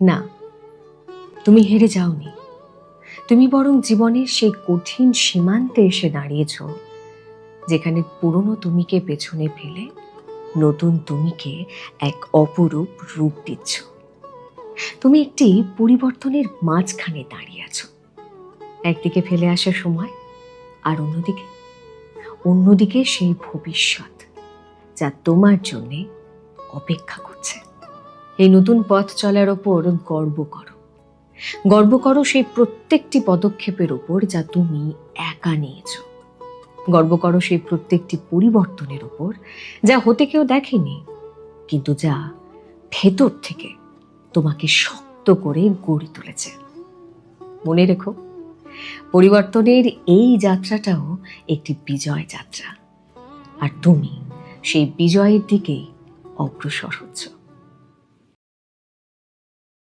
না, তুমি হেরে যাওনি। তুমি বরং জীবনের সেই কঠিন সীমান্তে এসে দাঁড়িয়েছ, যেখানে পুরনো তুমিকে পেছনে ফেলে নতুন তুমিকে এক অপরূপ রূপ দিচ্ছ। তুমি একটি পরিবর্তনের মাঝখানে দাঁড়িয়ে আছো, একদিকে ফেলে আসা সময়, আর অন্যদিকে সেই ভবিষ্যৎ যা তোমার জন্যে অপেক্ষা করছে। এই নতুন পথ চলার ওপর গর্ব করো সেই প্রত্যেকটি পদক্ষেপের ওপর যা তুমি একা নিয়েছো। গর্ব করো সেই প্রত্যেকটি পরিবর্তনের ওপর যা হতে কেউ দেখেনি, কিন্তু যা ভেতর থেকে তোমাকে শক্ত করে গড়ে তুলেছে। মনে রেখো, পরিবর্তনের এই যাত্রাটাও একটি বিজয় যাত্রা, আর তুমি সেই বিজয়ের দিকেই অগ্রসর হচ্ছ।